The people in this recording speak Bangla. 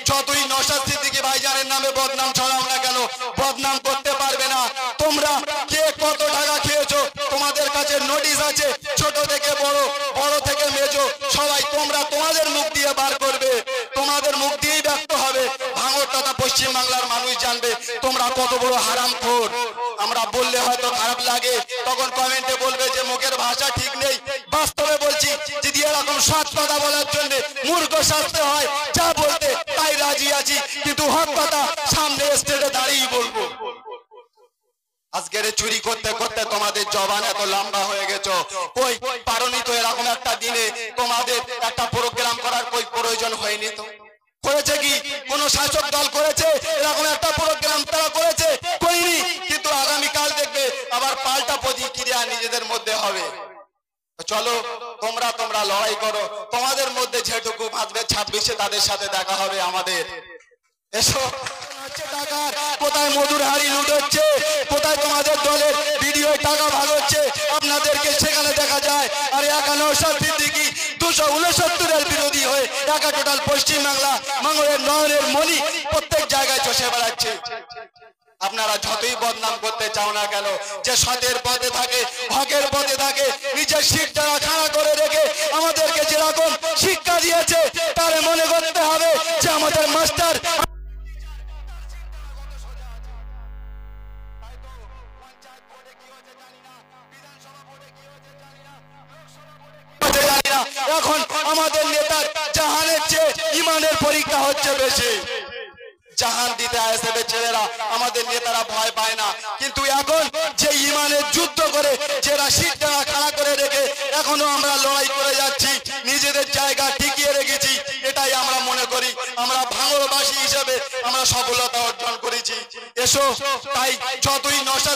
যতই নওশাদ সিদ্দিকী ভাইজানের নামে বদনাম ছড়াও না কেন, বদনাম করতে পারবে না। তোমরা কে কত টাকা খেয়েছো তোমাদের কাছে নোটিশ আছে, ছোট থেকে বড়, বড় থেকে মেজো, সবাই তোমরা তোমাদের মুখ দিয়ে বার করবে, তোমাদের মুখ দিয়েই ব্যক্ত হবে। ভাঙড় তথা পশ্চিম বাংলার মানুষ জানবে তোমরা কত বড় হারামখোর। আমরা বললে হয়তো খারাপ লাগে, তখন কমেন্টে বলবে যে মুখের ভাষা ঠিক নেই। বাস্তবে বলছি, যদি এরকম সৎ কথা বলার জন্য মূর্খ শাস্তি হয়, যা বলতে তাই রাজি আছি, কিন্তু হক কথা সামনে স্টেজে দাঁড়িয়ে বলবো। আজকের চুরি করতে করতে তোমাদের জবান এত লম্বা হয়ে গেছো, কই পারোনি তো এরকম একটা দিনে তোমাদের একটা প্রোগ্রাম করার কই প্রয়োজন হয়নি তো? করেছে কি কোন শাসক দল করেছে এরকম একটা প্রোগ্রাম? তারা করেছে, করিনি। কিন্তু আগামীকাল দেখবে আবার পাল্টা প্রতিক্রিয়া নিজেদের মধ্যে হবে। চলো তোমরা লড়াই করো, তোমাদের মধ্যে যেটুকু বাঁচবে 26-এ তাদের সাথে দেখা হবে আমাদের। এসো। কোথায় মধুর হাড়ি লুট হচ্ছে, কোথায় তোমাদের দলের ভিডিও টাকা ভাগ হচ্ছে, আপনাদেরকে সেখানে দেখা যায়। আর একা নওশাদ সিদ্দিকী 269-এর বিরোধী হয়ে একা টোটাল পশ্চিম বাংলা ভাঙড়ের নয়নের মণি প্রত্যেক জায়গায় চষে বেড়াচ্ছে। আপনারা যতই বদনাম করতে চাও না কেন, যে সতের পথে থাকে, হকের পথে থাকে, নিজের শিক্ষা খাড়া করে রেখে আমাদেরকে যেরকম শিক্ষা দিয়েছে, তার মনে করতে হবে যে আমাদের মাস্টার এখন আমাদের নেতার জাহানের চেয়ে ইমানের পরীক্ষা হচ্ছে বেশি। জাহান দিতে আসবে ছেলেরা, আমাদের নেতারা ভয় পায় না। কিন্তু এখন যে ইমানের যুদ্ধ করে, যারা শিক্ষা খাড়া করে রেখে এখনো আমরা লড়াই করে যাচ্ছি, নিজেদের জায়গা টিকিয়ে রেখেছি, এটাই আমরা মনে করি আমরা ভাঙড়বাসী হিসেবে আমরা সফলতা অর্জন করেছি। এসো, তাই যতই নওশাদ